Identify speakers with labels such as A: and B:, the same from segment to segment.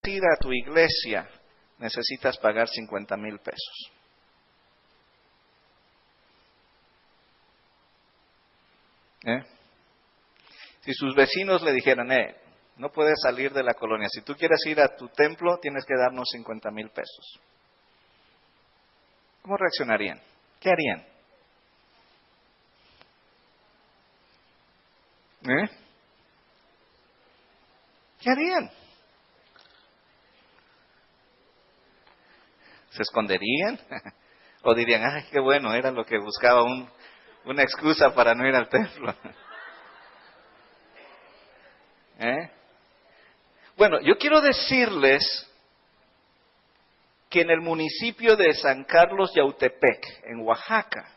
A: ir a tu iglesia, necesitas pagar 50,000 pesos. Si sus vecinos le dijeran, no puedes salir de la colonia, si tú quieres ir a tu templo, tienes que darnos 50,000 pesos. ¿Cómo reaccionarían? ¿Qué harían? ¿Qué harían? ¿Se esconderían? ¿O dirían, ay, qué bueno, era lo que buscaba, una excusa para no ir al templo? Bueno, yo quiero decirles que en el municipio de San Carlos Yautepec, en Oaxaca,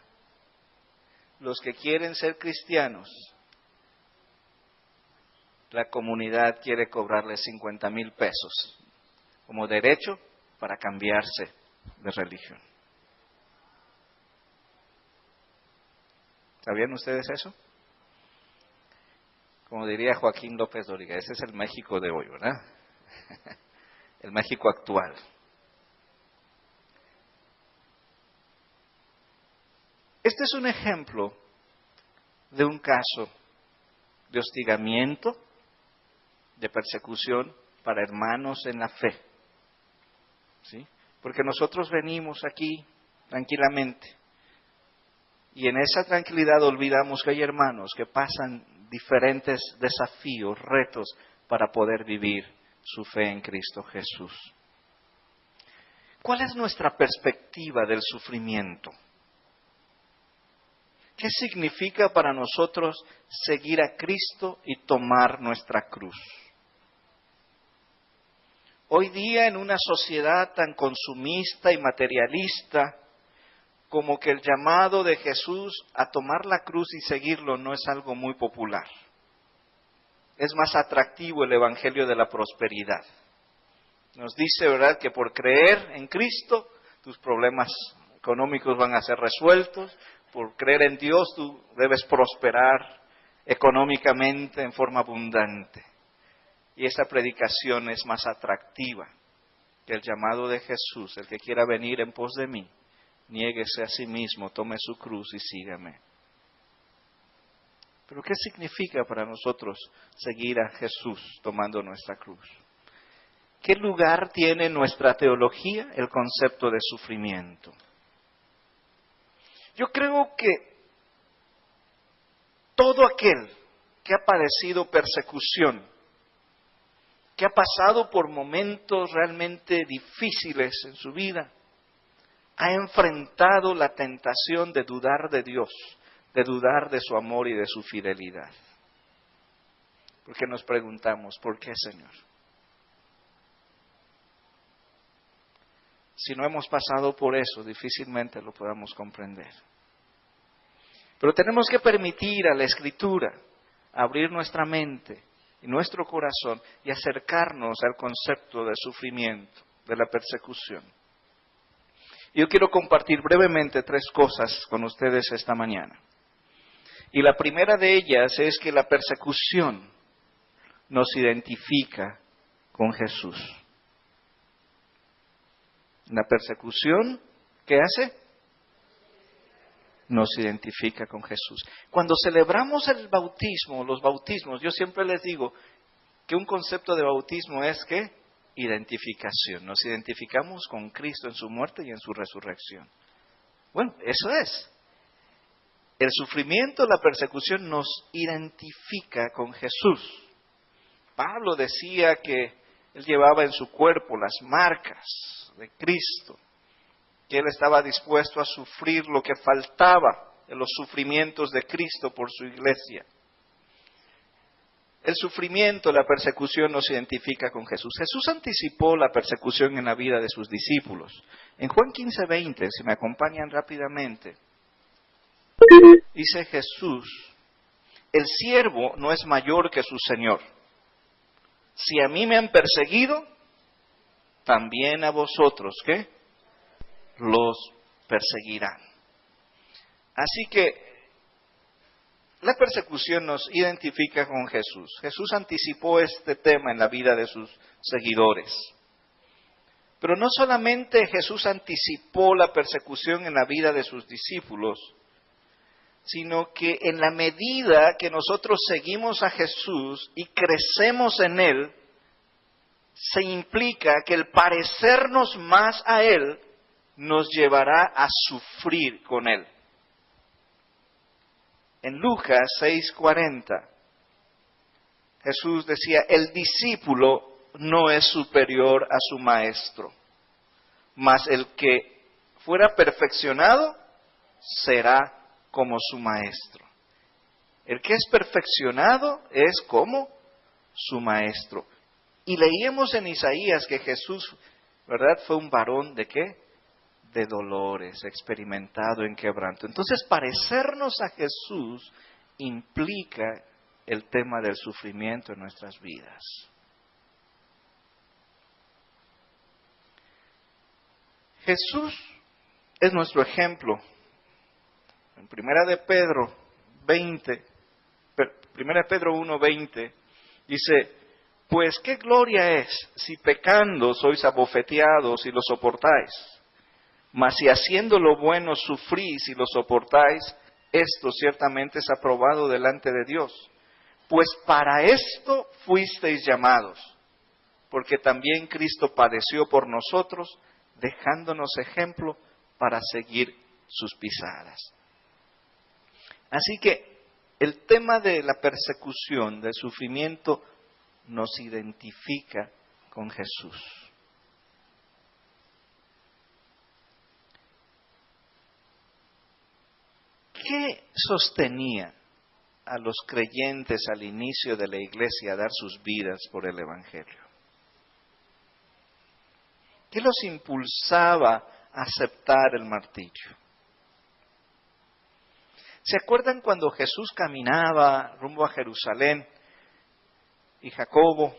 A: los que quieren ser cristianos, la comunidad quiere cobrarles 50,000 pesos como derecho para cambiarse de religión. ¿Sabían ustedes eso? Como diría Joaquín López Dóriga, ese es el México de hoy, ¿verdad? El México actual. Este es un ejemplo de un caso de hostigamiento, de persecución para hermanos en la fe. ¿Sí? Porque nosotros venimos aquí tranquilamente y en esa tranquilidad olvidamos que hay hermanos que pasan diferentes desafíos, retos para poder vivir su fe en Cristo Jesús. ¿Cuál es nuestra perspectiva del sufrimiento? ¿Qué significa para nosotros seguir a Cristo y tomar nuestra cruz? Hoy día en una sociedad tan consumista y materialista, como que el llamado de Jesús a tomar la cruz y seguirlo no es algo muy popular. Es más atractivo el evangelio de la prosperidad. Nos dice, ¿verdad?, que por creer en Cristo, tus problemas económicos van a ser resueltos. Por creer en Dios, tú debes prosperar económicamente en forma abundante. Y esa predicación es más atractiva que el llamado de Jesús. El que quiera venir en pos de mí, niéguese a sí mismo, tome su cruz y sígame. Pero ¿qué significa para nosotros seguir a Jesús tomando nuestra cruz? ¿Qué lugar tiene en nuestra teología el concepto de sufrimiento? Yo creo que todo aquel que ha padecido persecución, que ha pasado por momentos realmente difíciles en su vida, ha enfrentado la tentación de dudar de Dios, de dudar de su amor y de su fidelidad. Porque nos preguntamos, ¿por qué, Señor? Si no hemos pasado por eso, difícilmente lo podamos comprender. Pero tenemos que permitir a la Escritura abrir nuestra mente y nuestro corazón y acercarnos al concepto de sufrimiento, de la persecución. Yo quiero compartir brevemente 3 cosas con ustedes esta mañana. Y la primera de ellas es que la persecución nos identifica con Jesús. La persecución, ¿qué hace? Nos identifica con Jesús. Cuando celebramos el bautismo, los bautismos, yo siempre les digo que un concepto de bautismo es ¿qué? Identificación. Nos identificamos con Cristo en su muerte y en su resurrección. Bueno, eso es. El sufrimiento, la persecución nos identifica con Jesús. Pablo decía que él llevaba en su cuerpo las marcas de Cristo, que él estaba dispuesto a sufrir lo que faltaba en los sufrimientos de Cristo por su iglesia. El sufrimiento, la persecución nos identifica con Jesús. Jesús anticipó la persecución en la vida de sus discípulos. En Juan 15:20, si me acompañan rápidamente, dice Jesús, el siervo no es mayor que su Señor. Si a mí me han perseguido, también a vosotros, ¿qué? Los perseguirán. Así que la persecución nos identifica con Jesús. Jesús anticipó este tema en la vida de sus seguidores. Pero no solamente Jesús anticipó la persecución en la vida de sus discípulos, sino que en la medida que nosotros seguimos a Jesús y crecemos en Él, se implica que el parecernos más a Él nos llevará a sufrir con Él. En Lucas 6:40, Jesús decía, el discípulo no es superior a su maestro, mas el que fuera perfeccionado será como su maestro. El que es perfeccionado es como su maestro. Y leíamos en Isaías que Jesús, ¿verdad?, fue un varón ¿de qué? De dolores, experimentado en quebranto. Entonces, parecernos a Jesús implica el tema del sufrimiento en nuestras vidas. Jesús es nuestro ejemplo. En Primera de Pedro 1:20 dice, pues qué gloria es si pecando sois abofeteados y lo soportáis, mas si haciendo lo bueno sufrís y lo soportáis, esto ciertamente es aprobado delante de Dios. Pues para esto fuisteis llamados, porque también Cristo padeció por nosotros, dejándonos ejemplo para seguir sus pisadas. Así que el tema de la persecución, del sufrimiento, nos identifica con Jesús. ¿Qué sostenía a los creyentes al inicio de la iglesia a dar sus vidas por el Evangelio? ¿Qué los impulsaba a aceptar el martirio? ¿Se acuerdan cuando Jesús caminaba rumbo a Jerusalén y Jacobo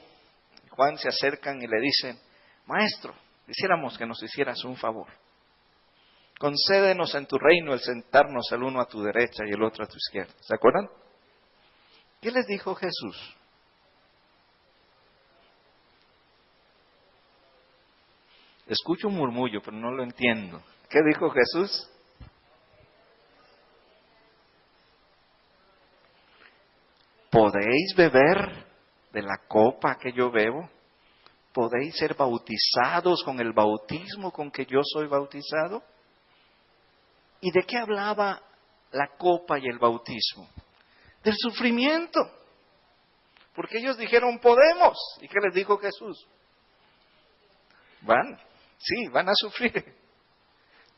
A: y Juan se acercan y le dicen, Maestro, quisiéramos que nos hicieras un favor. Concédenos en tu reino el sentarnos el uno a tu derecha y el otro a tu izquierda. ¿Se acuerdan? ¿Qué les dijo Jesús? Escucho un murmullo, pero no lo entiendo. ¿Qué dijo Jesús? ¿Podéis beber de la copa que yo bebo? ¿Podéis ser bautizados con el bautismo con que yo soy bautizado? ¿Y de qué hablaba la copa y el bautismo? Del sufrimiento. Porque ellos dijeron, podemos. ¿Y qué les dijo Jesús? Van a sufrir.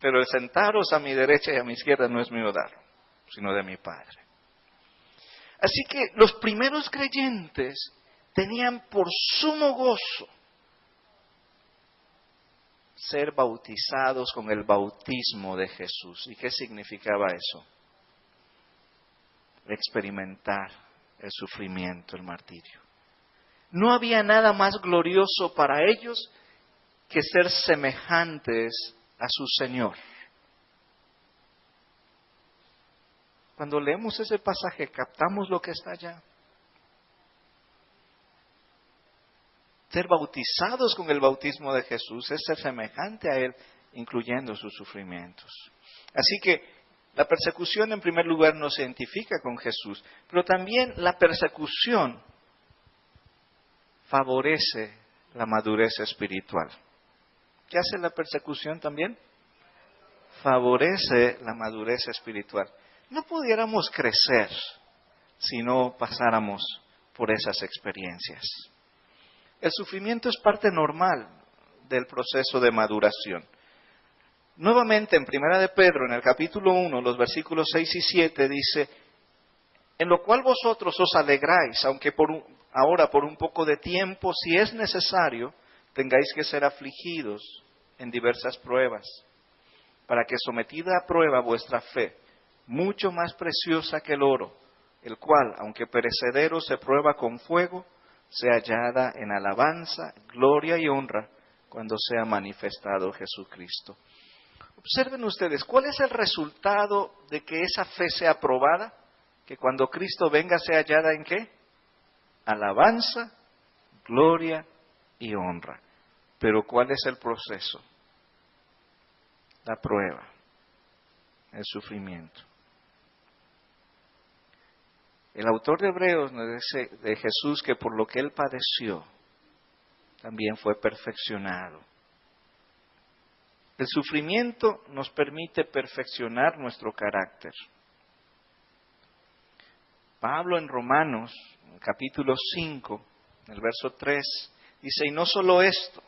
A: Pero el sentaros a mi derecha y a mi izquierda no es mío dar, sino de mi Padre. Así que los primeros creyentes tenían por sumo gozo ser bautizados con el bautismo de Jesús. ¿Y qué significaba eso? Experimentar el sufrimiento, el martirio. No había nada más glorioso para ellos que ser semejantes a su Señor. Cuando leemos ese pasaje, captamos lo que está allá. Ser bautizados con el bautismo de Jesús es ser semejante a Él, incluyendo sus sufrimientos. Así que la persecución, en primer lugar, nos identifica con Jesús, pero también la persecución favorece la madurez espiritual. ¿Qué hace la persecución también? Favorece la madurez espiritual. No pudiéramos crecer si no pasáramos por esas experiencias. El sufrimiento es parte normal del proceso de maduración. Nuevamente en Primera de Pedro, en el capítulo 1, los versículos 6 y 7, dice, en lo cual vosotros os alegráis, aunque ahora por un poco de tiempo, si es necesario, tengáis que ser afligidos en diversas pruebas, para que sometida a prueba vuestra fe, mucho más preciosa que el oro, el cual, aunque perecedero, se prueba con fuego, sea hallada en alabanza, gloria y honra, cuando sea manifestado Jesucristo. Observen ustedes, ¿cuál es el resultado de que esa fe sea probada? Que cuando Cristo venga sea hallada ¿en qué? Alabanza, gloria y honra. Pero ¿cuál es el proceso? La prueba, el sufrimiento. El autor de Hebreos nos dice de Jesús que por lo que Él padeció, también fue perfeccionado. El sufrimiento nos permite perfeccionar nuestro carácter. Pablo en Romanos, en capítulo 5, en el verso 3, dice, y no solo esto,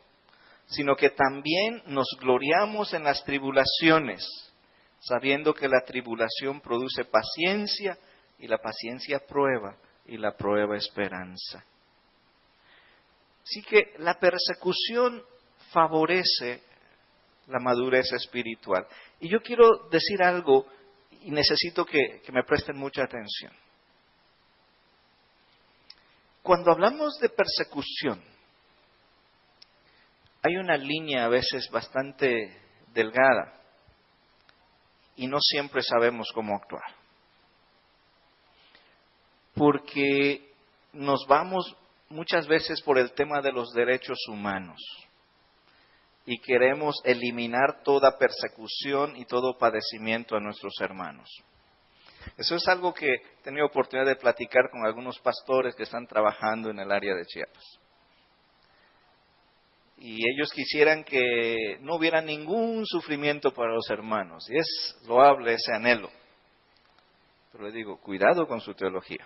A: sino que también nos gloriamos en las tribulaciones, sabiendo que la tribulación produce paciencia, y la paciencia prueba, y la prueba esperanza. Así que la persecución favorece la madurez espiritual. Y yo quiero decir algo, y necesito que me presten mucha atención. Cuando hablamos de persecución, hay una línea a veces bastante delgada y no siempre sabemos cómo actuar. Porque nos vamos muchas veces por el tema de los derechos humanos y queremos eliminar toda persecución y todo padecimiento a nuestros hermanos. Eso es algo que he tenido oportunidad de platicar con algunos pastores que están trabajando en el área de Chiapas. Y ellos quisieran que no hubiera ningún sufrimiento para los hermanos. Y es loable ese anhelo. Pero le digo, cuidado con su teología.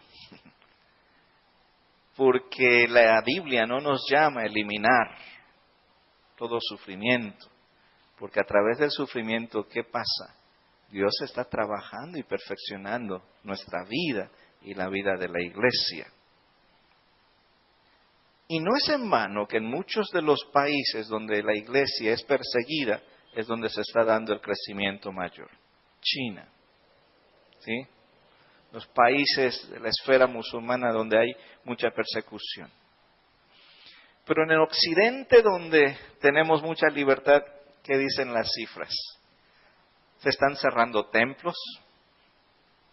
A: Porque la Biblia no nos llama a eliminar todo sufrimiento. Porque a través del sufrimiento, ¿qué pasa? Dios está trabajando y perfeccionando nuestra vida y la vida de la iglesia. Y no es en vano que en muchos de los países donde la iglesia es perseguida, es donde se está dando el crecimiento mayor. China, ¿sí? Los países de la esfera musulmana donde hay mucha persecución. Pero en el occidente, donde tenemos mucha libertad, ¿qué dicen las cifras? Se están cerrando templos.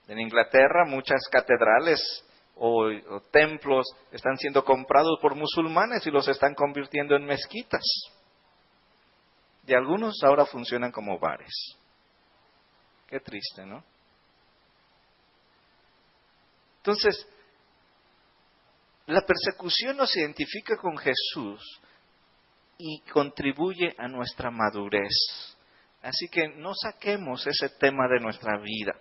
A: En Inglaterra muchas catedrales o templos están siendo comprados por musulmanes y los están convirtiendo en mezquitas. Y algunos ahora funcionan como bares. Qué triste, ¿no? Entonces, la persecución nos identifica con Jesús y contribuye a nuestra madurez. Así que no saquemos ese tema de nuestra vida.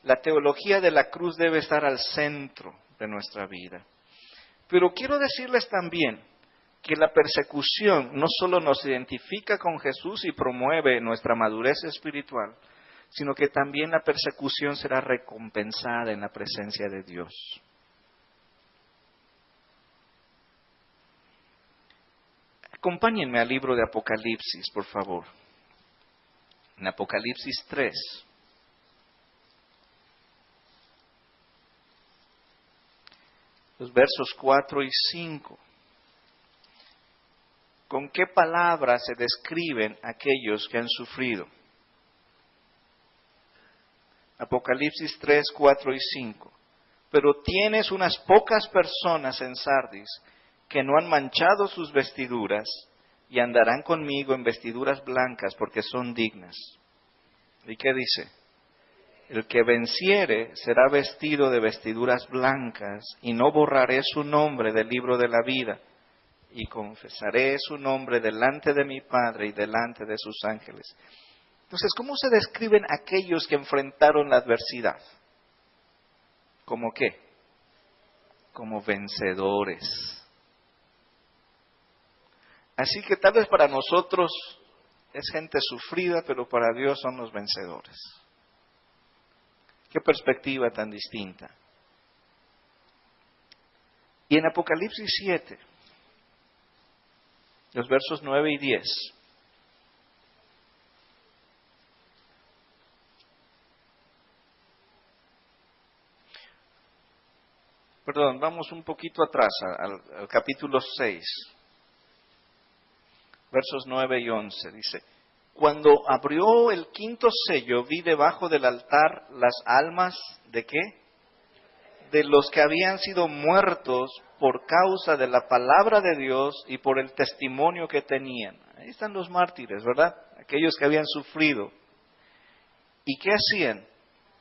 A: La teología de la cruz debe estar al centro de nuestra vida. Pero quiero decirles también que la persecución no solo nos identifica con Jesús y promueve nuestra madurez espiritual, sino que también la persecución será recompensada en la presencia de Dios. Acompáñenme al libro de Apocalipsis, por favor. En Apocalipsis 3. Los versos 4 y 5. ¿Con qué palabras se describen aquellos que han sufrido? Apocalipsis 3, 4 y 5. Pero tienes unas pocas personas en Sardis que no han manchado sus vestiduras y andarán conmigo en vestiduras blancas porque son dignas. ¿Y qué dice? El que venciere será vestido de vestiduras blancas y no borraré su nombre del libro de la vida y confesaré su nombre delante de mi Padre y delante de sus ángeles. Entonces, ¿cómo se describen aquellos que enfrentaron la adversidad? ¿Cómo qué? Como vencedores. Así que tal vez para nosotros es gente sufrida, pero para Dios son los vencedores. Qué perspectiva tan distinta. Y en Apocalipsis 7, los versos 9 y 10. Perdón, vamos un poquito atrás, al capítulo 6, versos 9 y 11. Dice, cuando abrió el quinto sello, vi debajo del altar las almas, ¿de qué? de los que habían sido muertos por causa de la palabra de Dios y por el testimonio que tenían. Ahí están los mártires, ¿verdad? Aquellos que habían sufrido. ¿Y qué hacían?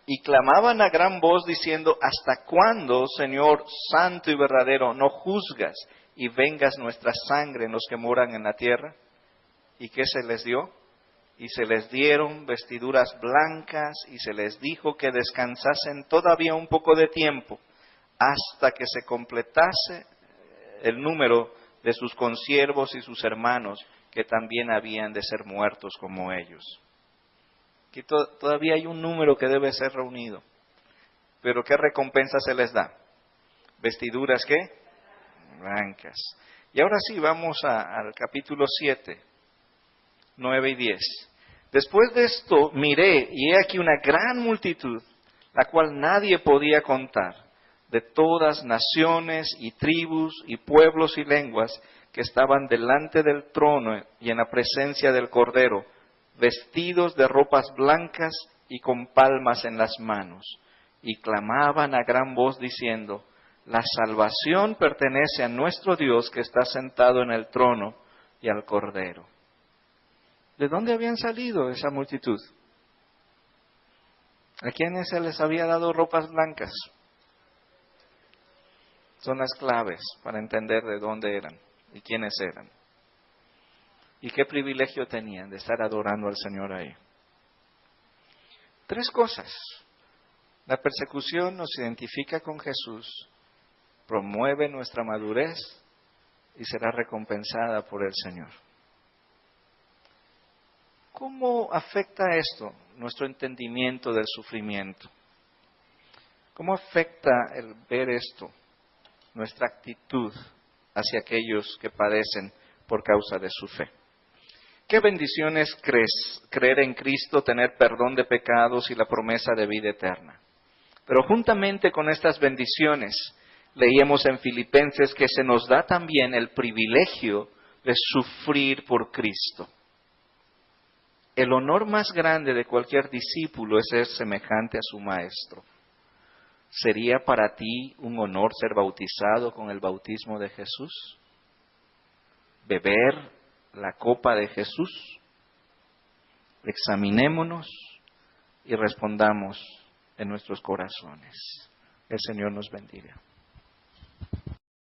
A: Y clamaban a gran voz diciendo, ¿hasta cuándo, Señor santo y verdadero, no juzgas y vengas nuestra sangre en los que moran en la tierra? ¿Y qué se les dio? Y se les dieron vestiduras blancas y se les dijo que descansasen todavía un poco de tiempo hasta que se completase el número de sus consiervos y sus hermanos que también habían de ser muertos como ellos. Aquí todavía hay un número que debe ser reunido. Pero ¿qué recompensa se les da? ¿Vestiduras qué? Blancas. Y ahora sí, vamos al capítulo 7. 9 y 10. Después de esto miré y he aquí una gran multitud, la cual nadie podía contar, de todas naciones y tribus y pueblos y lenguas que estaban delante del trono y en la presencia del Cordero, vestidos de ropas blancas y con palmas en las manos, y clamaban a gran voz diciendo, la salvación pertenece a nuestro Dios que está sentado en el trono y al Cordero. ¿De dónde habían salido esa multitud? ¿A quiénes se les había dado ropas blancas? Son las claves para entender de dónde eran y quiénes eran. Y qué privilegio tenían de estar adorando al Señor ahí. 3 cosas. La persecución nos identifica con Jesús, promueve nuestra madurez y será recompensada por el Señor. ¿Cómo afecta esto nuestro entendimiento del sufrimiento? ¿Cómo afecta el ver esto nuestra actitud hacia aquellos que padecen por causa de su fe? ¿Qué bendiciones creer en Cristo, tener perdón de pecados y la promesa de vida eterna? Pero juntamente con estas bendiciones, leíamos en Filipenses que se nos da también el privilegio de sufrir por Cristo. El honor más grande de cualquier discípulo es ser semejante a su maestro. ¿Sería para ti un honor ser bautizado con el bautismo de Jesús? ¿Beber la copa de Jesús? Examinémonos y respondamos en nuestros corazones. El Señor nos bendiga.